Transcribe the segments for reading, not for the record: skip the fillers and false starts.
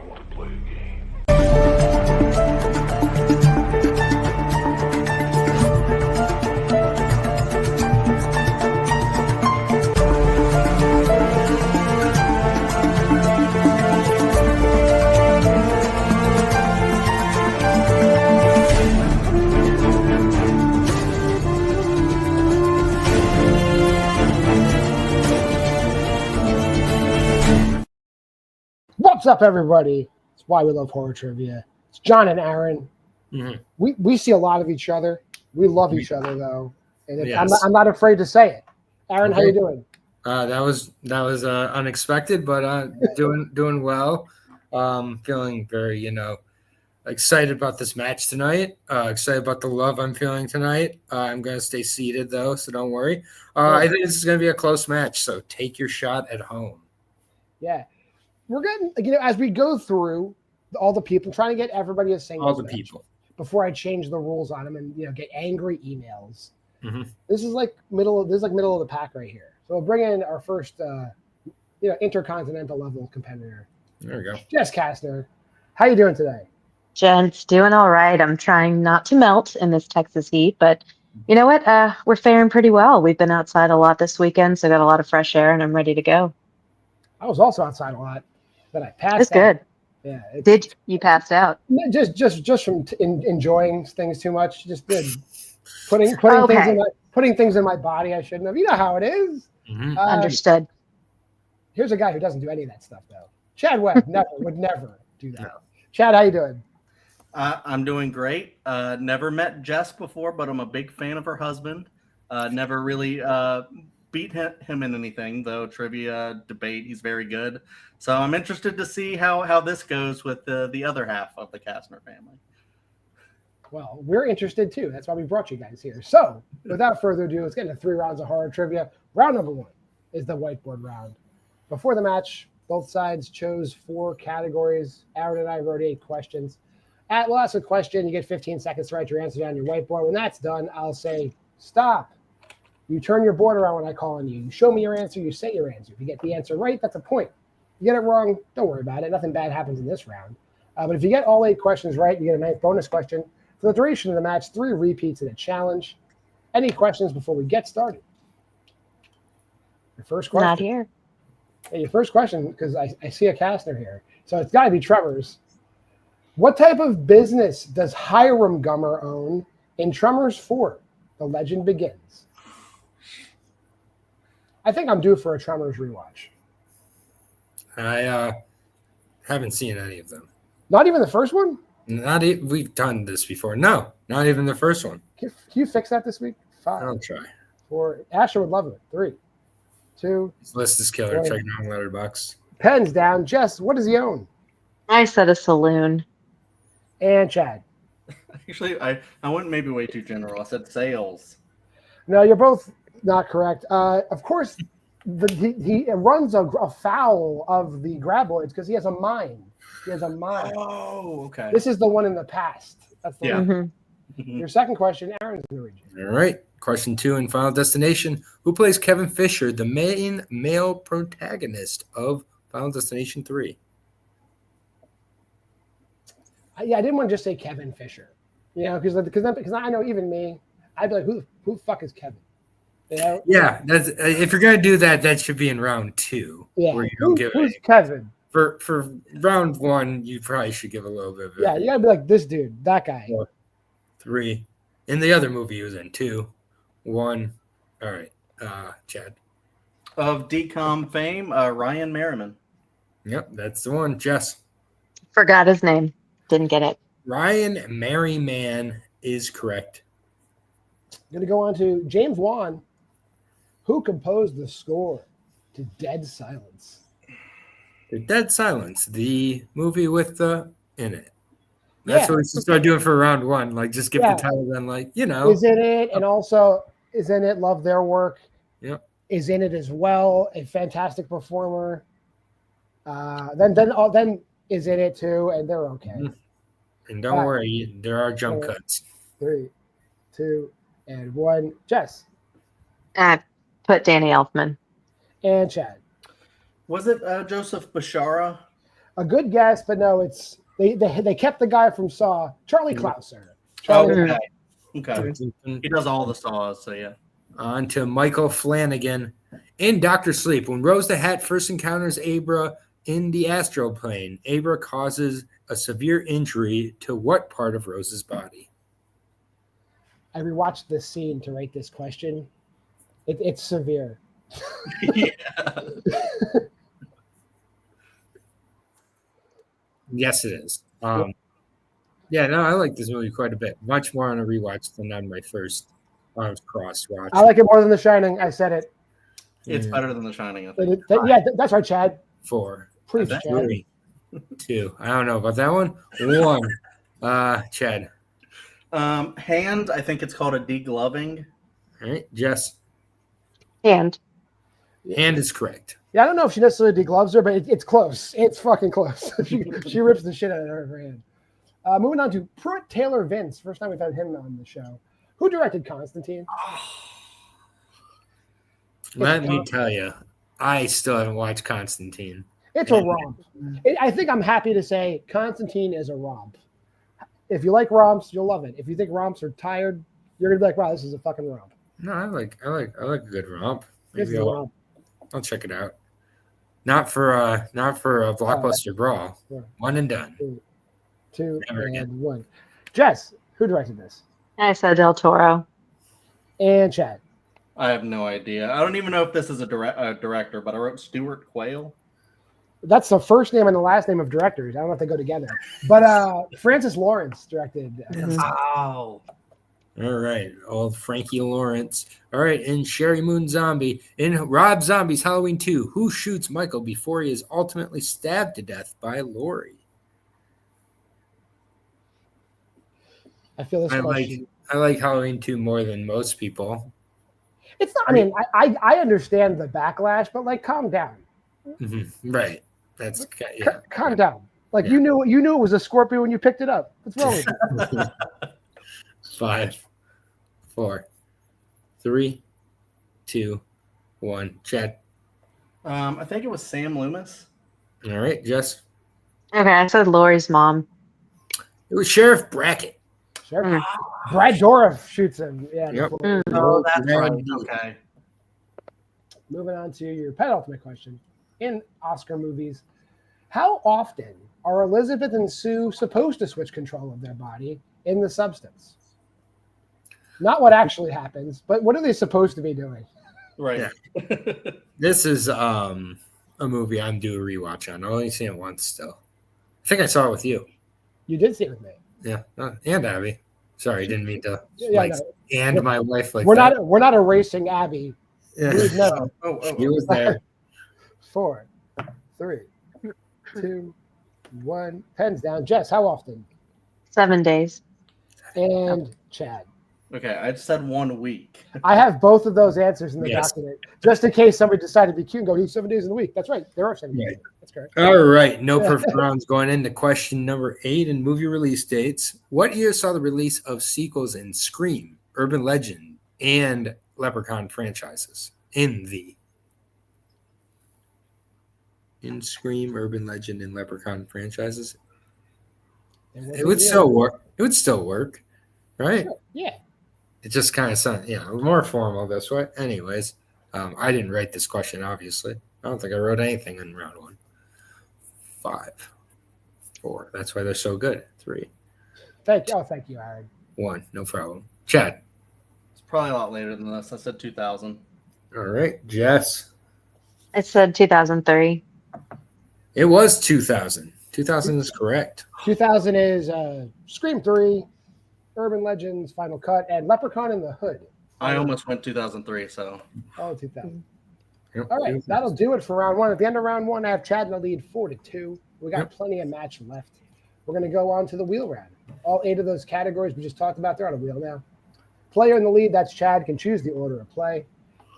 want to play a game. What's up, everybody? It's Why We Love Horror Trivia. It's John and Aaron. Mm-hmm. We see a lot of each other. We love each other, though. And Yes. I'm not afraid to say it. Aaron, Okay. how you doing? That was unexpected, but doing well. Feeling very excited about this match tonight. Excited about the love I'm feeling tonight. I'm gonna stay seated though, so don't worry. I think this is gonna be a close match, so take your shot at home. Yeah. We're getting, as we go through all the people, trying to get everybody a single All the match people. before I change the rules on them and get angry emails. Mm-hmm. This is like middle of the pack right here. So we'll bring in our first intercontinental level competitor. There we go. Jess Castner. How you doing today? Jen's doing all right. I'm trying not to melt in this Texas heat, but you know what? We're faring pretty well. We've been outside a lot this weekend, so got a lot of fresh air, and I'm ready to go. I was also outside a lot, but I passed It's out. good. Yeah. Did you passed out? Just from enjoying things too much. Just good. Putting things in my body I shouldn't have. You know how it is. Mm-hmm. Understood. Here's a guy who doesn't do any of that stuff though. Chad Webb would never do that. No. Chad, how you doing? I'm doing great. Never met Jess before, but I'm a big fan of her husband. Never really beat him in anything, though. Trivia, debate, he's very good. So I'm interested to see how this goes with the other half of the Castner family. Well, we're interested too. That's why we brought you guys here. So without further ado, let's get into 3 rounds of horror trivia. Round number 1 is the whiteboard round. Before the match, both sides chose 4 categories. Aaron and I wrote 8 questions. We'll ask a question. You get 15 seconds to write your answer down your whiteboard. When that's done, I'll say, stop. You turn your board around when I call on you. You show me your answer. You say your answer. If you get the answer right, that's a point. You get it wrong, don't worry about it. Nothing bad happens in this round. But if you get all 8 questions right, you get a nice bonus question. For the duration of the match, 3 repeats in a challenge. Any questions before we get started? Your first question. Not here. Hey, your first question, because I see a Castner here. So it's got to be Tremors. What type of business does Hiram Gummer own in Tremors 4? The Legend Begins. I think I'm due for a Tremors rewatch. I haven't seen any of them. Not even the first one? We've done this before. No, not even the first one. Can you fix that this week? 5. I'll try. 4. Asher would love it. 3, 2. This list is killer. 1. Check it out on Letterboxd. Pens down. Jess, what does he own? I said a saloon. And Chad. Actually, I went maybe way too general. I said sales. No, you're both not correct. Of course, he runs afoul of the graboids because he has a mine. He has a mine. Oh, okay. This is the one in the past. That's the one. Mm-hmm. Your second question, Aaron's going to read you. All right. Question 2 in Final Destination. Who plays Kevin Fisher, the main male protagonist of Final Destination 3? I didn't want to just say Kevin Fisher. Because I know even me, I'd be like, who the fuck is Kevin? Yeah, that's if you're gonna do that, that should be in round 2. Yeah. Where you don't give who's it. Kevin? For round 1, you probably should give a little bit of it. Yeah, you gotta be like this dude, that guy. 4, 3. In the other movie he was in 2, 1. All right, Chad. Of DCOM fame, Ryan Merriman. Yep, that's the one. Jess. Forgot his name. Didn't get it. Ryan Merriman is correct. I'm gonna go on to James Wan, who composed the score to Dead Silence. The Dead Silence, the movie with the in it. That's what we should start doing for round 1. Like, just give the title, then, Is in it, and also is in it. Love their work. Yep. Is in it as well. A fantastic performer. Then is in it too, and they're okay. And don't worry, there are jump cuts. 3, 2, and 1. Jess. I put Danny Elfman. And Chad. Was it Joseph Bashara? A good guess, but no, it's they kept the guy from Saw, Charlie Clouser. Oh, Charlie, okay. He does all the saws, so yeah. On to Michael Flanagan. In Dr. Sleep, when Rose the Hat first encounters Abra in the astral plane, Abra causes a severe injury to what part of Rose's body? I rewatched this scene to write this question. It's severe. Yeah. Yes, it is. Yeah, no, I like this movie quite a bit. Much more on a rewatch than on my first cross watch. I like it more than The Shining. I said it. It's better than The Shining, I think. That's right, Chad. 4, Preach, Chad. 3, 2. I don't know about that one. 1. Chad. Hand, I think it's called a degloving. All right, Jess. And Hand is correct. Yeah, I don't know if she necessarily degloves her, but it's close. It's fucking close. she rips the shit out of her hand. Moving on to Pruitt Taylor Vince. First time we've had him on the show. Who directed Constantine? Let me tell you, I still haven't watched Constantine. It's a romp. I think I'm happy to say Constantine is a romp. If you like romps, you'll love it. If you think romps are tired, you're gonna be like, "Wow, this is a fucking romp." No, I like a good romp. This is Maybe a romp. I'll check it out. Not for a blockbuster brawl. Yeah. One and done. 2 Never and again. 1. Jess, who directed this? I said Del Toro. And Chad. I have no idea. I don't even know if this is a director, but I wrote Stuart Quayle. That's the first name and the last name of directors. I don't know if they go together. But Francis Lawrence directed. Oh. All right, old Frankie Lawrence. All right, in Sherry Moon Zombie, in Rob Zombie's Halloween 2, who shoots Michael before he is ultimately stabbed to death by Laurie? I feel this question. I like Halloween 2 more than most people. It's not. I mean, I understand the backlash, but like, calm down. Mm-hmm. Right. That's Calm down. Like you knew it was a Scorpio when you picked it up. What's wrong with you? 5, 4, 3, 2, 1. Chad. I think it was Sam Loomis. All right, Jess. Okay, I said Laurie's mom. It was Sheriff Brackett. Sure. Brad Dourif shoots him. Yeah. Yep. Oh, that's right. Okay. Moving on to your penultimate question. In Oscar movies, how often are Elizabeth and Sue supposed to switch control of their body in The Substance? Not what actually happens, but what are they supposed to be doing? Right. Yeah. This is a movie I'm due a rewatch on. I've only seen it once still. I think I saw it with you. You did see it with me. Yeah. And Abby. Sorry, didn't mean to no. my wife like we're that. We're not erasing Abby. Yeah. No. He was there. 4, 3, 2, 1. Pens down. Jess, how often? 7 days. And Chad. Okay, I just said 1 week. I have both of those answers in the document, just in case somebody decided to be cute and go, 7 days in the week. That's right. There are 7 days. Right. That's correct. All right. No perfect rounds going into question number 8 in movie release dates. What year saw the release of sequels in Scream, Urban Legend, and Leprechaun franchises? In Scream, Urban Legend, and Leprechaun franchises? It would still work. It would still work, right? Sure. Yeah. It just kind of sounds, more formal this way. Anyways, I didn't write this question, obviously. I don't think I wrote anything in round 1. 5, 4. That's why they're so good. 3. Thank you, Aaron. 1. No problem. Chad. It's probably a lot later than this. I said 2000. All right. Jess. I said 2003. It was 2000. 2000 is correct. 2000 is Scream 3, Urban Legends, Final Cut, and Leprechaun in the Hood. I almost went 2003, so. Oh, 2000. Yep. All right, that'll do it for round 1. At the end of round 1, I have Chad in the lead 4-2. We got plenty of match left. We're going to go on to the wheel round. All 8 of those categories we just talked about, they're on a wheel now. Player in the lead, that's Chad, can choose the order of play.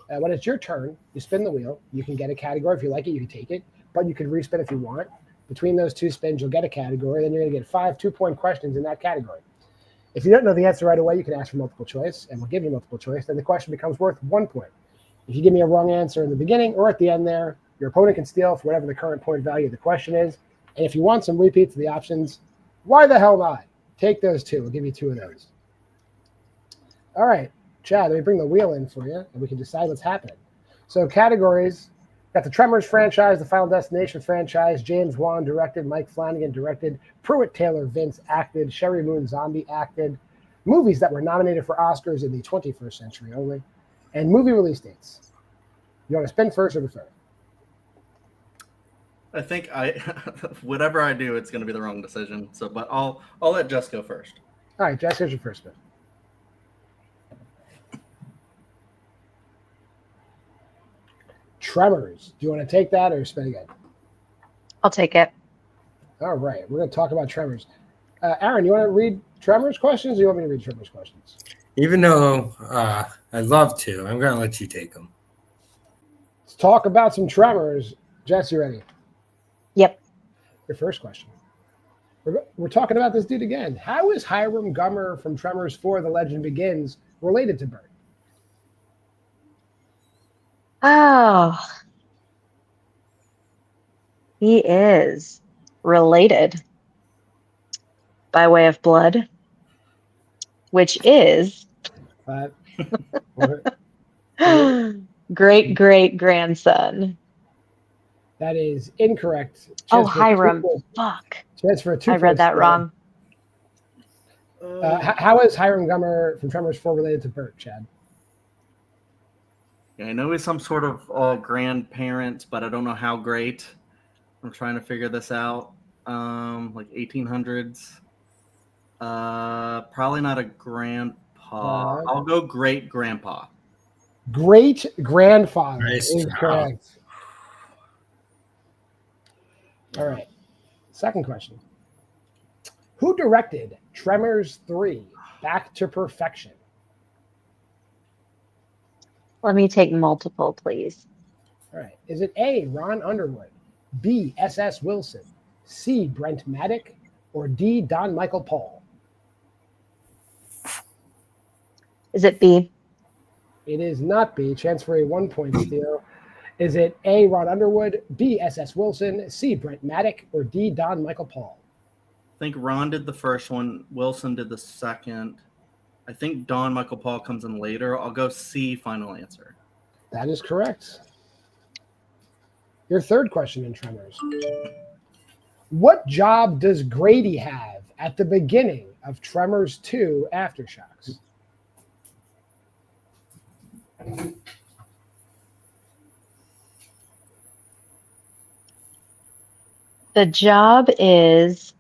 When it's your turn, you spin the wheel. You can get a category. If you like it, you can take it, but you can respin if you want. Between those 2 spins, you'll get a category. Then you're going to get 5 2-point questions in that category. If you don't know the answer right away, you can ask for multiple choice, and we'll give you multiple choice. Then the question becomes worth 1 point. If you give me a wrong answer in the beginning or at the end there, your opponent can steal for whatever the current point value of the question is. And if you want some repeats of the options, why the hell not? Take those two. We'll give you 2 of those. All right, Chad, let me bring the wheel in for you, and we can decide what's happening. So categories, got the Tremors franchise, the Final Destination franchise, James Wan directed, Mike Flanagan directed, Pruitt Taylor Vince acted, Sherry Moon Zombie acted, movies that were nominated for Oscars in the 21st century only, and movie release dates. You want to spin first or defer? I think whatever I do, it's going to be the wrong decision. So, but I'll let Jess go first. All right, Jess, here's your first spin. Tremors. Do you want to take that or spin again? I'll take it. All right, we're going to talk about Tremors. Aaron, you want to read Tremors questions or you want me to read Tremors questions? Even though I'd love to, I'm going to let you take them. Let's talk about some Tremors. Jess, you ready? Yep. Your first question. We're talking about this dude again. How is Hiram Gummer from Tremors 4, The Legend Begins, related to Bert? Oh, he is related by way of blood, which is 5, 4, 3. great grandson. That is incorrect. Oh, Hiram. Fuck. Chance for a 2. I read that wrong. How is Hiram Gummer from Tremors 4 related to Bert, Chad? Yeah, I know he's some sort of grandparent, but I don't know how great. I'm trying to figure this out. Like 1800s. Probably not a grandpa. I'll go great grandpa. Great grandfather Nice is job. correct. All right. Second question. Who directed Tremors 3, Back to Perfection? Let me take multiple, please. All right. Is it A, Ron Underwood, B, S.S. Wilson, C, Brent Maddock, or D, Don Michael Paul? Is it B? It is not B. Chance for a 1-point steal. Is it A, Ron Underwood, B, S.S. Wilson, C, Brent Maddock, or D, Don Michael Paul? I think Ron did the first one. Wilson did the second. I think Don Michael Paul comes in later. I'll go C, final answer. That is correct. Your third question in Tremors. What job does Grady have at the beginning of Tremors 2 Aftershocks? The job is.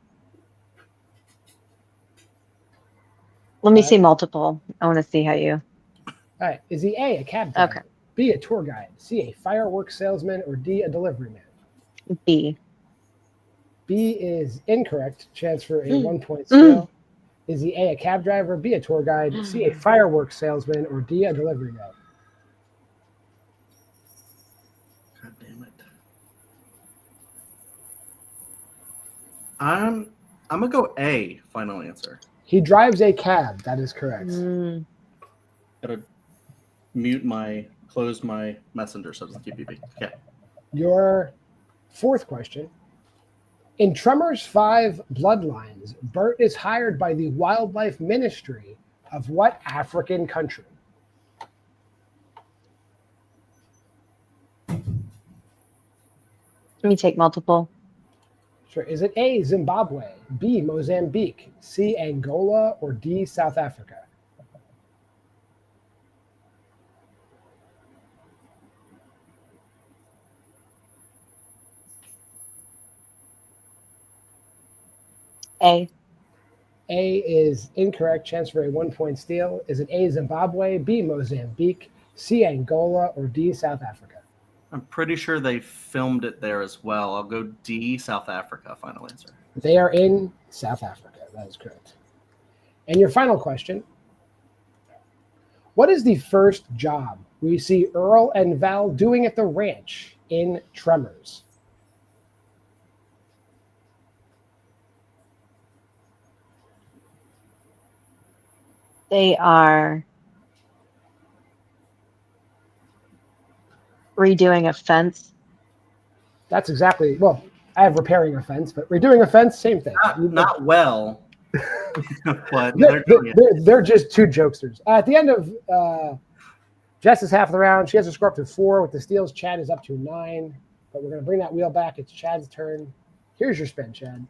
Let me see multiple. I want to see how you. All right. Is he A, a cab driver, Okay. B, a tour guide, C, a fireworks salesman, or D, a delivery man? B. B is incorrect. Chance for a 1-point steal. Is he A, a cab driver, B, a tour guide, C, a fireworks salesman, or D, a delivery man? God damn it. I'm gonna go A, final answer. He drives a cab. That is correct. Gotta close my messenger so it doesn't keep beeping. Okay. Your fourth question. In Tremors 5 Bloodlines, Bert is hired by the Wildlife Ministry of what African country? Let me take multiple. Sure. Is it A, Zimbabwe, B, Mozambique, C, Angola, or D, South Africa? A. A is incorrect. Chance for a 1-point steal. Is it A, Zimbabwe, B, Mozambique, C, Angola, or D, South Africa? I'm pretty sure they filmed it there as well. I'll go D, South Africa, final answer. They are in South Africa. That is correct. And your final question. What is the first job we see Earl and Val doing at the ranch in Tremors? They are redoing a fence. That's exactly, well, I have repairing offense, but redoing offense, same thing. Not well, but They're just two jokesters. At the end of Jess's half of the round, she has a score up to 4 with the steals. Chad is up to 9, but we're going to bring that wheel back. It's Chad's turn. Here's your spin, Chad.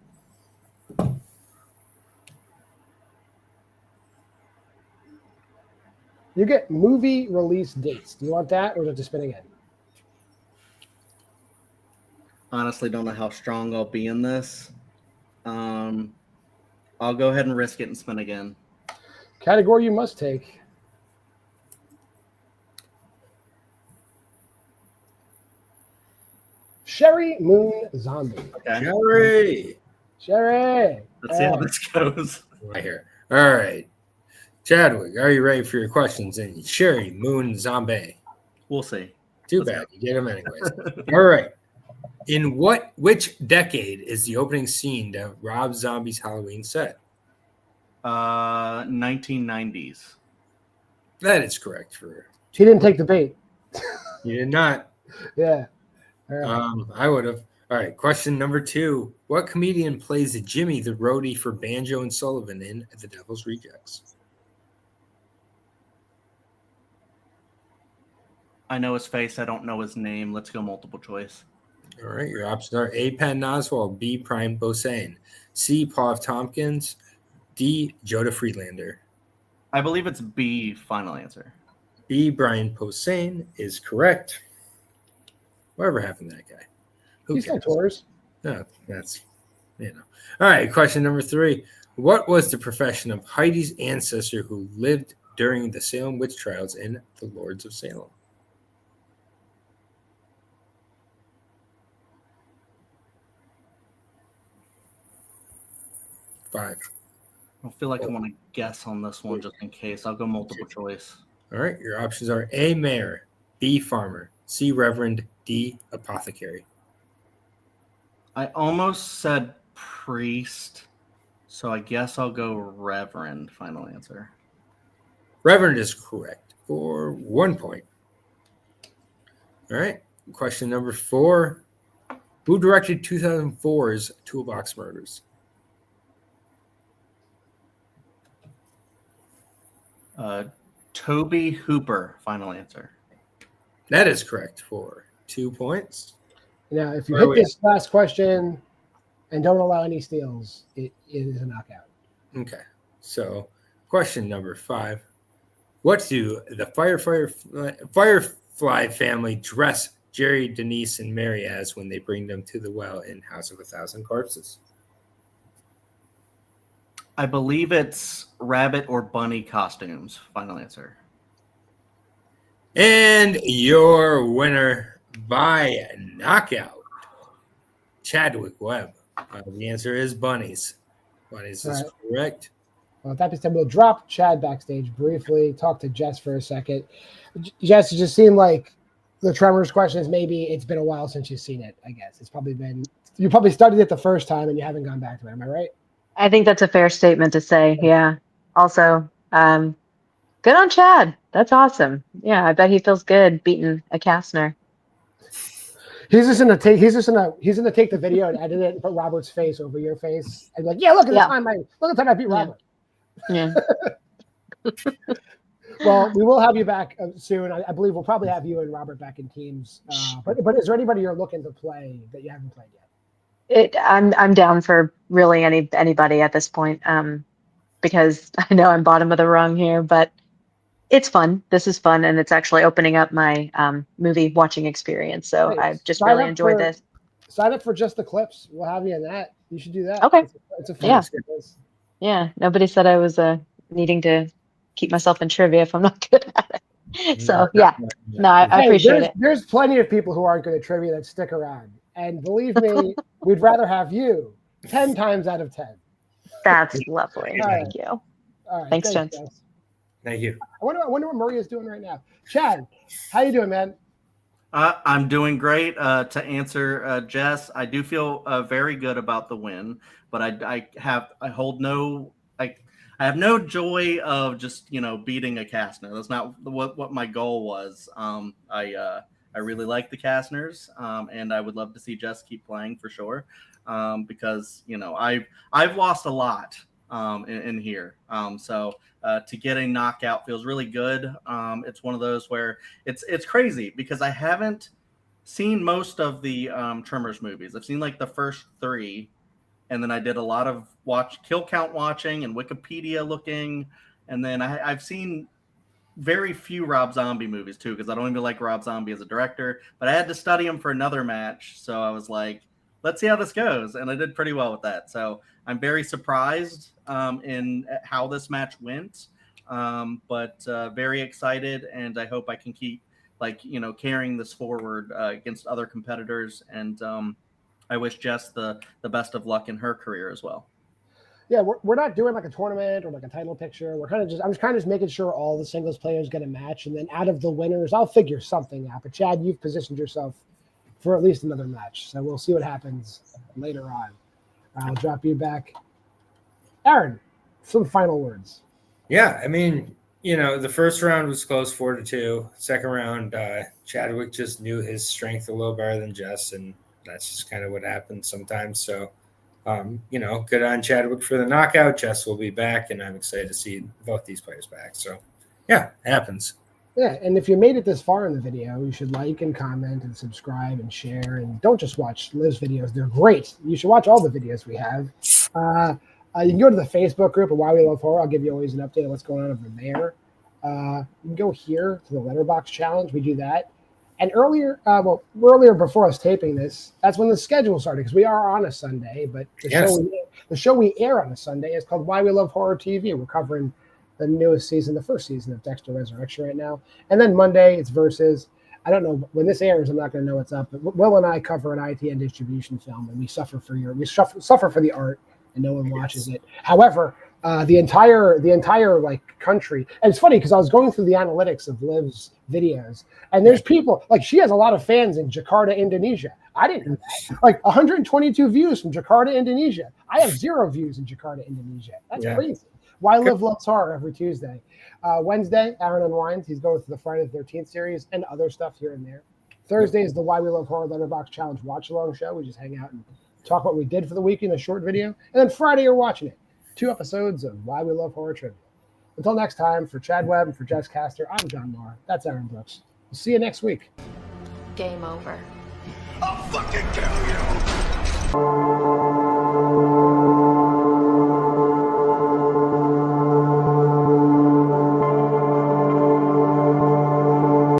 You get movie release dates. Do you want that, or is it to spin again? honestly don't know how strong I'll be in this. I'll go ahead and risk it and spin again. Category you must take. Sherry Moon Zombie. Okay. Sherry. Let's see how this goes. Right here. All right. Chadwick, are you ready for your questions? And Sherry Moon Zombie. We'll see. Too bad. You get them anyways. All right. In which decade is the opening scene to Rob Zombie's Halloween set? 1990s. That is correct for her. She didn't take the bait. You did not. Yeah. All right. I would have. All right. Question number 2. What comedian plays Jimmy the roadie for Banjo and Sullivan in The Devil's Rejects? I know his face. I don't know his name. Let's go multiple choice. All right. Your options are A. Penn Oswald, B. Prime Bosane, C. Paul F. Tompkins, D. Joda Friedlander. I believe it's B, final answer. B. Brian Posehn is correct. Whatever happened to that guy? He's got tours. No, that's, All right, question number 3. What was the profession of Heidi's ancestor who lived during the Salem witch trials in The Lords of Salem? Five. I feel like I want to guess on this one just in case. I'll go multiple choice. All right, your options are A. Mayor, B. Farmer, C. Reverend, D. Apothecary. I almost said priest, so I guess I'll go Reverend, final answer. Reverend is correct for 1 point. All right, question number 4. Who directed 2004's Toolbox Murders? Toby Hooper, final answer. That is correct for 2 points. Now, if you hit this last question and don't allow any steals, it is a knockout. Okay, so question number 5. What do the Firefly family dress Jerry, Denise, and Mary as when they bring them to the well in House of 1,000 Corpses? I believe it's rabbit or bunny costumes, final answer. And your winner by knockout, Chadwick Webb. The answer is bunnies. Bunnies is correct. Well, with that being said, we'll drop Chad backstage briefly, talk to Jess for a second. Jess, it just seemed like the Tremors question is maybe it's been a while since you've seen it, I guess. You probably studied it the first time and you haven't gone back to it. Am I right? I think that's a fair statement to say. Yeah. Also, good on Chad. That's awesome. Yeah, I bet he feels good beating a Castner. He's gonna take the video and edit it and put Robert's face over your face and be like, yeah, look at the time I beat Robert. Yeah. Well, we will have you back soon. I believe we'll probably have you and Robert back in teams. But is there anybody you're looking to play that you haven't played yet? I'm down for really anybody at this point, because I know I'm bottom of the rung here, but it's fun. This is fun, and it's actually opening up my movie watching experience. So Nice. I've just really enjoyed this. Sign up for Just the Clips. We'll have you in that. You should do that. Okay. It's a fun experience. Yeah. Nobody said I was needing to keep myself in trivia if I'm not good at it. So I appreciate it. There's plenty of people who aren't good at trivia that stick around. And believe me, we'd rather have you 10 times out of 10. That's lovely. All right. Thank you. All right. Thanks, gents. Jess. Thank you. I wonder what Maria's doing right now. Chad, how you doing, man? I'm doing great. To answer Jess, I do feel very good about the win, but I have no joy of just beating a Castner. That's not what my goal was. I I really like the Castners, and I would love to see Jess keep playing for sure, because I've lost a lot in here. So to get a knockout feels really good. It's one of those where it's crazy because I haven't seen most of the Tremors movies. I've seen like the first 3, and then I did a lot of kill count watching and Wikipedia looking, and then I've seen very few Rob Zombie movies too, because I don't even like Rob Zombie as a director, but I had to study him for another match, so I was like, let's see how this goes, and I did pretty well with that. So I'm very surprised in how this match went, but very excited, and I hope I can keep carrying this forward against other competitors, and I wish Jess the best of luck in her career as well. Yeah, we're not doing like a tournament or like a title picture. I'm just kind of making sure all the singles players get a match, and then out of the winners, I'll figure something out. But Chad, you've positioned yourself for at least another match, so we'll see what happens later on. I'll drop you back, Aaron. Some final words. Yeah, I mean, the first round was close, 4-2. Second round, Chadwick just knew his strength a little better than Jess, and that's just kind of what happens sometimes. So. Good on Chadwick for the knockout. Jess will be back, and I'm excited to see both these players back. So, yeah, it happens. Yeah, and if you made it this far in the video, you should like and comment and subscribe and share. And don't just watch Liv's videos. They're great. You should watch all the videos we have. You can go to the Facebook group of Why We Love Horror. I'll give you always an update on what's going on over there. You can go here to the Letterboxd challenge. We do that. And earlier before us taping this, that's when the schedule started, because we are on a Sunday, but the show we air on a Sunday is called Why We Love Horror TV. We're covering the newest season, the first season of Dexter Resurrection right now. And then Monday, it's Versus. I don't know when this airs. I'm not going to know what's up. But Will and I cover an ITN distribution film, and we suffer for the art, and no one watches it. However, the entire like country, and it's funny because I was going through the analytics of Liv's videos, and there's people like she has a lot of fans in Jakarta, Indonesia. I didn't know that. Like 122 views from Jakarta, Indonesia. I have 0 views in Jakarta, Indonesia. That's crazy. Why Liv Loves Horror every Tuesday. Wednesday, Aaron Unwinds. He's going through the Friday the 13th series and other stuff here and there. Thursday is the Why We Love Horror Letterboxd Challenge watch along show. We just hang out and talk what we did for the week in a short video. And then Friday, you're watching it. 2 episodes of Why We Love Horror Trivia. Until next time, for Chad Webb and for Jess Castner, I'm JWMaher. That's Aaron Brooks. We'll see you next week. Game over. I'll fucking kill you!